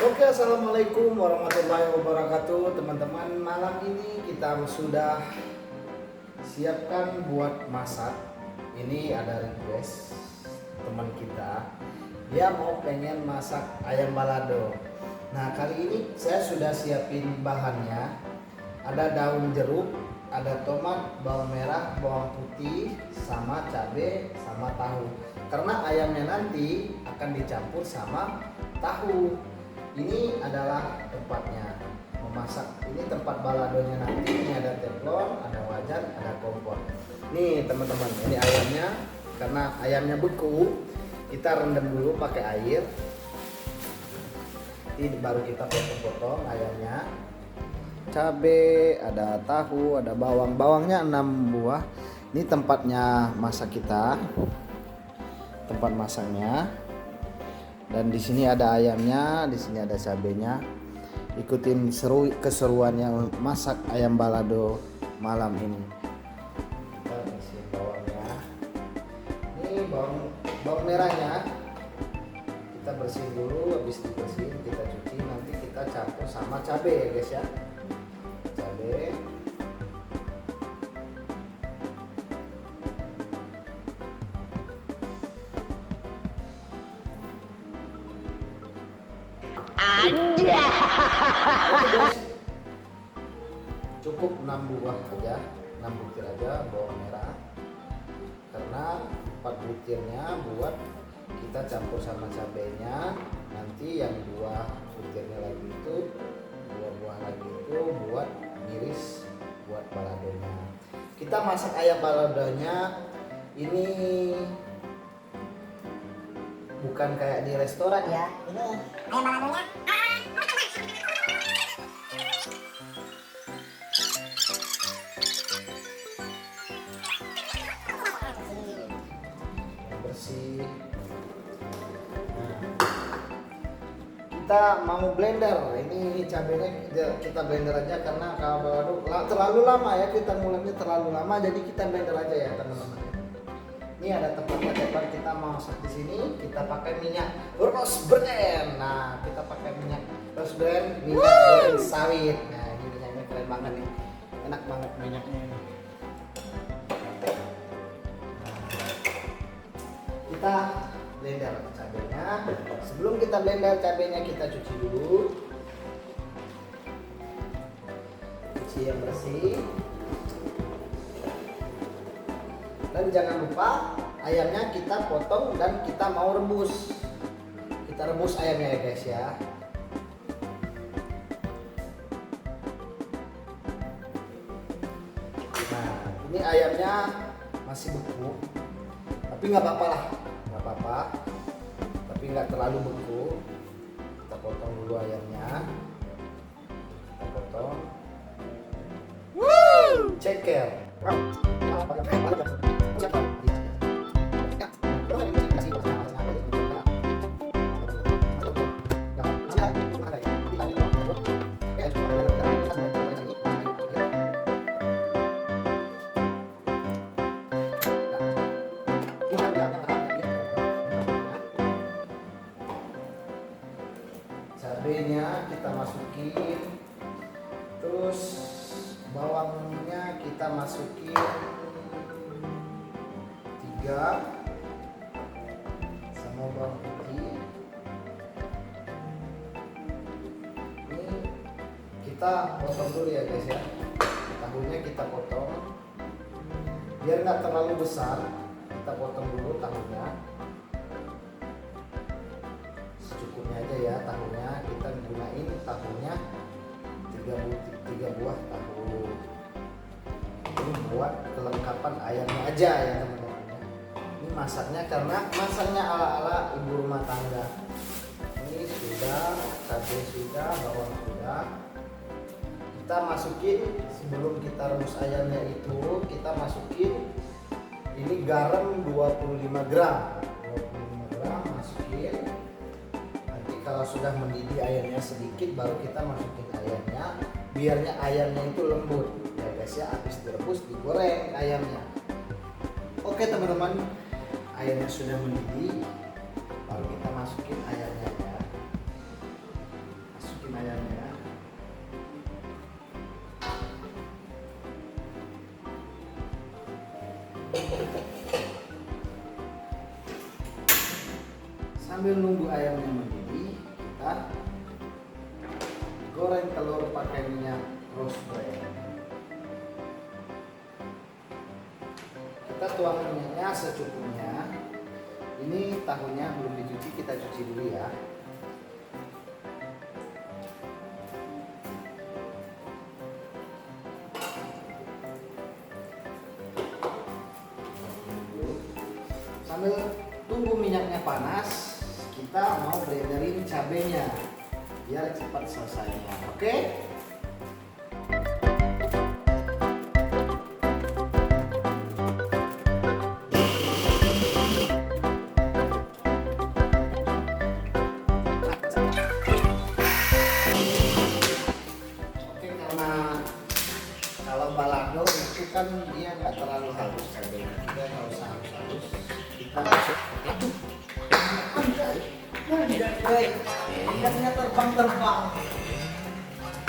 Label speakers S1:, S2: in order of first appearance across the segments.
S1: Oke, assalamualaikum warahmatullahi wabarakatuh, teman-teman. Malam ini kita sudah siapkan buat masak. Ini ada request teman kita, dia mau pengen masak ayam balado. Nah, kali ini saya sudah siapin bahannya. Ada daun jeruk, ada tomat, bawang merah, bawang putih, sama cabai, sama tahu. Karena ayamnya nanti akan dicampur sama tahu. Ini adalah tempatnya memasak. Ini tempat baladonya nanti. Ini ada teflon, ada wajan, ada kompor. Nih teman-teman, ini ayamnya. Karena ayamnya beku, kita rendam dulu pakai air. Ini baru kita potong-potong ayamnya. Cabai, ada tahu, ada bawang. Bawangnya 6 buah. Ini tempatnya masak kita. Tempat masaknya. Dan di sini ada ayamnya, di sini ada cabenya. Ikutin keseruannya masak ayam balado malam ini. Kita isi bawangnya. Ini bawang merahnya kita bersihin dulu, habis dibersihin kita cuci, nanti kita campur sama cabai ya guys ya. Cabai. Cukup 6 buah aja, 6 butir aja bawang merah. Karena 4 butirnya buat kita campur sama cabenya. Nanti yang 2 butirnya lagi itu, 2 buah lagi itu buat iris buat baladonya. Kita masak ayam baladonya ini bukan kayak di restoran ya. Ini ayam baladonya bersih. Kita mau blender. Ini cabenya kita blender aja karena kalau balado terlalu lama ya, kita ngulangnya terlalu lama, jadi kita blender aja ya teman-teman. Ini ada tempat kita masak di sini. Kita pakai minyak rose brand. Nah, kita pakai minyak rose brand, minyak goreng sawit. Nah, ini minyaknya keren banget nih, enak banget minyaknya ini. Kita blender cabenya. Sebelum kita blender cabenya, kita cuci dulu. Cuci yang bersih. Dan jangan lupa ayamnya kita potong dan kita mau rebus. Kita rebus ayamnya ya guys ya. Nah, ini ayamnya masih beku, tapi nggak apa-apa lah, nggak apa-apa. Tapi nggak terlalu beku. Kita potong dulu ayamnya. Kita potong. Ceker. Cabenya kita masukin, terus bawangnya kita masukin 3, sama bawang putih. Ini kita potong dulu ya guys ya. Tahunya kita potong biar nggak terlalu besar. Kita potong dulu tahunya. Secukupnya aja ya tahunya. Kita gunain tahunya 3 buah tahu. Ini buat kelengkapan ayamnya aja ya teman-teman. Ini masaknya karena masaknya ala-ala ibu rumah tangga. Ini sudah, cabai sudah, bawang sudah. Kita masukin sebelum kita rebus ayamnya itu, kita masukin ini garam 25 gram. 25 gram masukin. Nanti kalau sudah mendidih ayamnya sedikit, baru kita masukin ayamnya. Biarnya ayamnya itu lembut ya guys ya. Habis direbus digoreng ayamnya. Oke teman-teman, ayamnya sudah mendidih, baru kita masukin ayamnya ya. ayamnya. Sambil nunggu ayamnya mendidih, kita goreng telur pakai minyak rose brand. Kita tuang minyaknya secukupnya. Ini tahunya belum dicuci, kita cuci dulu ya. Sambil tunggu minyaknya panas, kita mau blenderin cabenya biar cepat selesainya. Oke? Oke, karena kalau balado itu kan dia nggak terlalu halus cabenya, kita nggak usah halus. Kita masuk. Minyaknya terbang.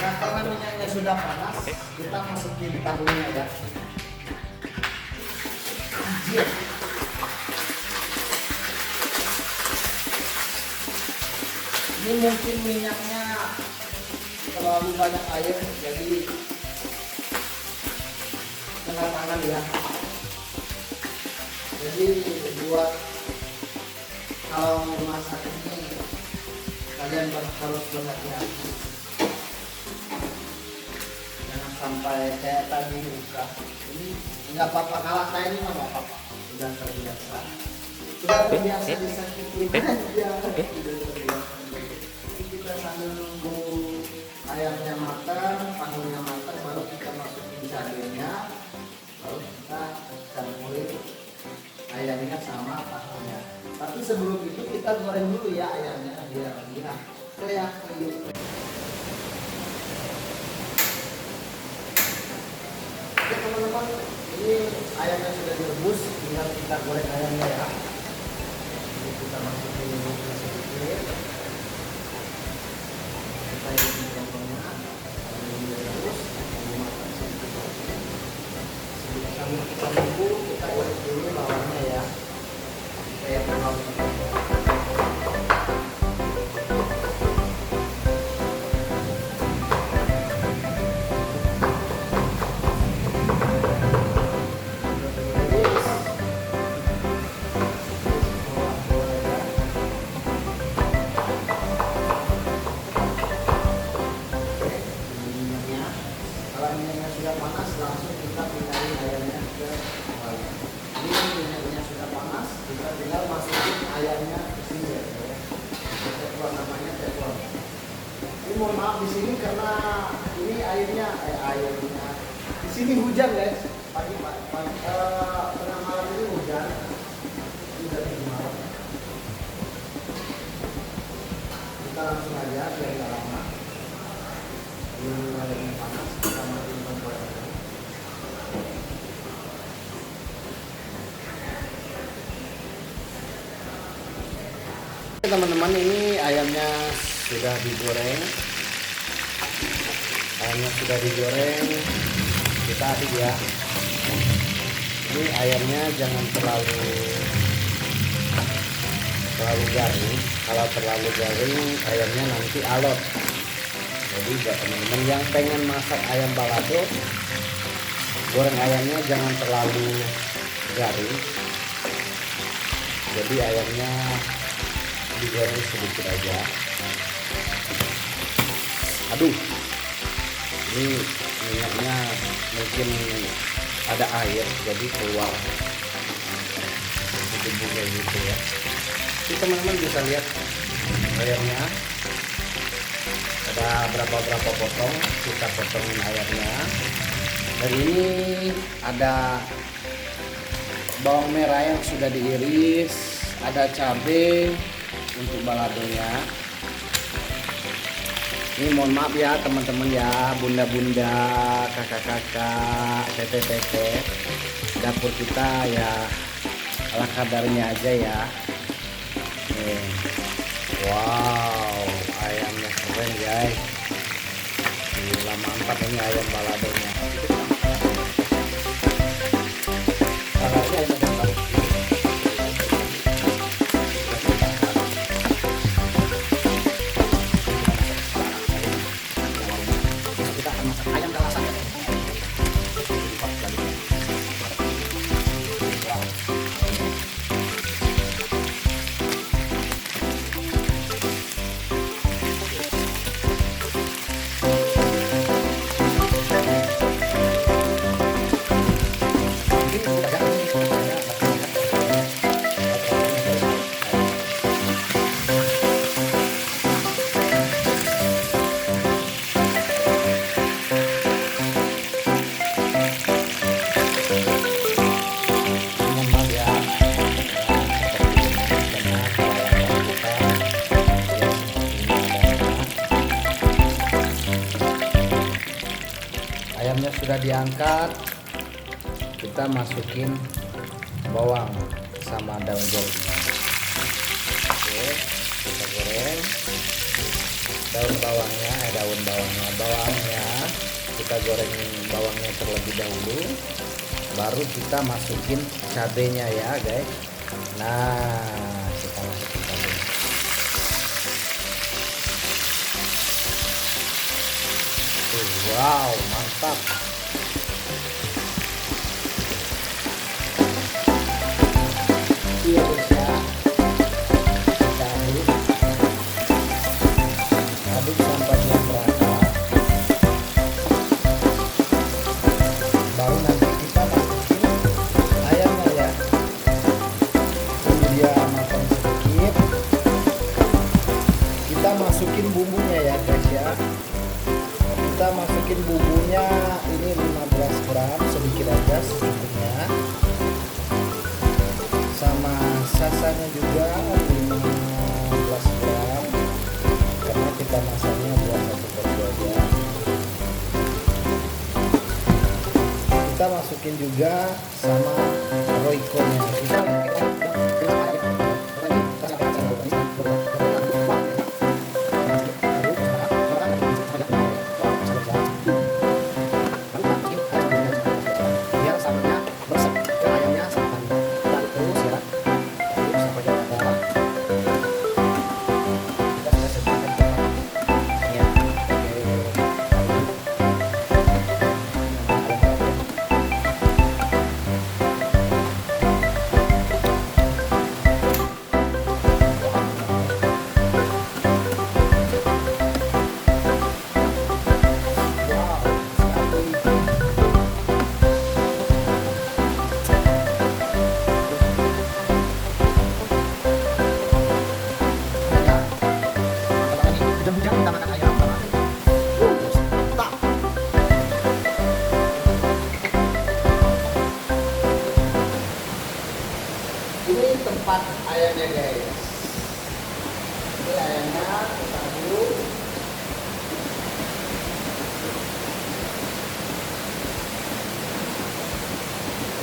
S1: Nah, karena minyaknya sudah panas, kita masukin tahunya ya. Ini mungkin minyaknya terlalu banyak air, jadi kena tangan ya. Jadi buat kalau masak ini kalian harus berhati-hati, jangan sampai kayak tadi buka. Ini nggak apa-apa, kalah saya ini nggak apa-apa, sudah terbiasa disakitin aja, sudah terbiasa. Ini kita sambil nunggu ayamnya matang, tahunya matang, baru kita masukin cabenya, baru kita campurin ayamnya sama tahunya. Tapi sebelum itu kita goreng dulu ya ayamnya biar dia kayak kriuk. Oke teman-teman, ini ayamnya sudah direbus, tinggal kita goreng ayamnya ya. Ini kita masukin dulu sedikit. Kita isi contohnya, ini direbus, sambil matang sedikit. Sambil kita tunggu, kita goreng dulu lawannya ya. Kayak pengawas. Kalau minyaknya sudah panas, langsung kita pindahin ayamnya ke bawah. Ini minyaknya sudah panas, kita tinggal masukin ayamnya ke sini ya. Teflon, namanya teflon. Ini mohon maaf di sini karena ini airnya di sini hujan guys. Pagi tengah malam ini hujan. Ini dari malam. Kita langsung aja biar nggak lama. Ini ayamnya panas, kita masukin kompornya. Teman-teman, ini ayamnya sudah digoreng. Kita aduk ya. Ini ayamnya jangan terlalu garing. Kalau terlalu garing ayamnya nanti alot. Jadi buat teman-teman yang pengen masak ayam balado, goreng ayamnya jangan terlalu garing. Jadi ayamnya digoreng sedikit aja. Aduh, ini minyaknya mungkin ada air, jadi keluar debu kayak gitu ya. Jadi teman-teman bisa lihat ayamnya ada berapa potong, kita potongin ayamnya. Dan ini ada bawang merah yang sudah diiris, ada cabai untuk baladonya. Ini mohon maaf ya teman-teman ya, bunda-bunda, kakak-kakak, tete-tete, dapur kita ya ala kadarnya aja ya. Nih. Wow, ayamnya keren guys. Gila mantap ini ayam baladonya. Kita akan masak ayam kalasan ya. Ayamnya sudah diangkat, kita masukin bawang sama daun jeruknya. Oke, kita goreng daun bawangnya kita goreng bawangnya terlebih dahulu, baru kita masukin cabenya ya guys. Nah, kita masukin cabenya. Wow, mantap. Iya bisa. Kita aduk sampai dia merata. Baru nanti kita masukin ayamnya ya. Tunggu dia matang sedikit. Kita masukin bumbunya ya guys ya. Kita masukin bumbunya ini 15 gram, sedikit aja secukupnya, sama sasanya juga 15 gram karena kita masaknya buat satu porsi aja. Kita masukin juga sama royco-nya. Ini tempat ayamnya guys. Ini ayamnya kita dulu.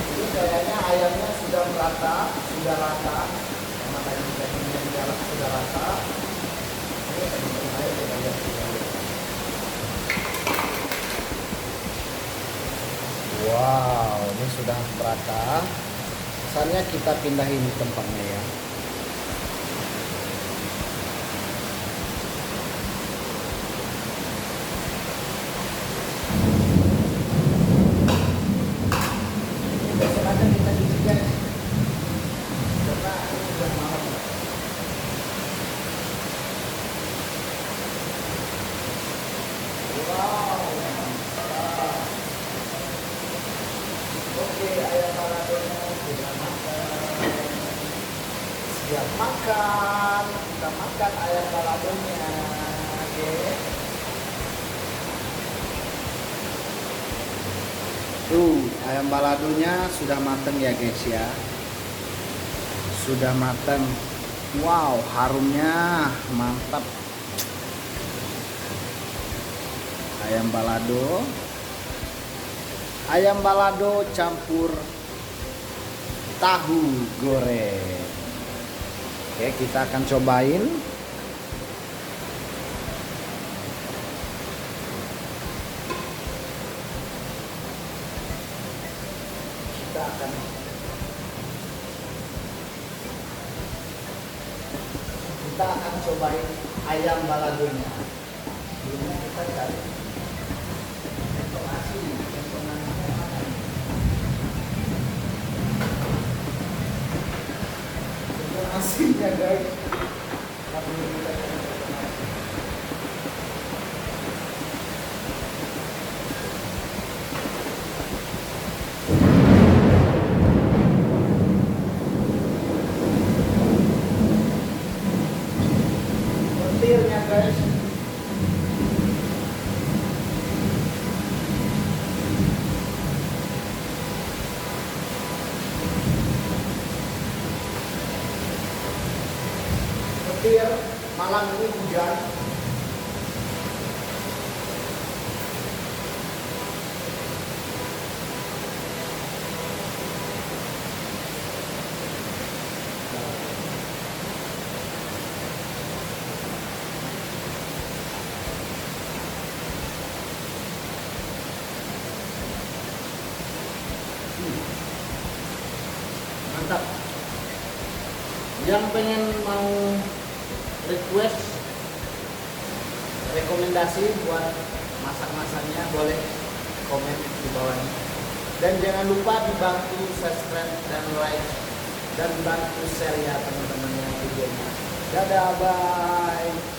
S1: Ini kayaknya ayamnya sudah rata. Sama dagingnya sudah rata. Ini teman-teman aja kita lihat. Wow, ini sudah merata. Saatnya kita pindahin tempatnya ya. Besok aja kita cuci guys, karena ini sudah malam. Wow, mantap. Oke, ayam baladonya sudah matang. Siap makan. Kita makan ayam baladonya. Oke. Tuh, ayam baladonya sudah matang ya guys ya. Sudah matang. Wow, harumnya mantap. Ayam balado campur tahu goreng. Oke, kita akan cobain. kita akan cobain ayam baladonya. Dulunya kita cari centong asin, centong asinnya mana? Centong asinnya guys. Tapi kita cari centong asin. Petirnya guys. Petir malam ini hujan. Mantap. Yang pengen mau request rekomendasi buat masak-masaknya boleh komen di bawahnya. Dan jangan lupa dibantu subscribe dan like dan bantu share ya teman-teman yang videonya. Dadah, bye.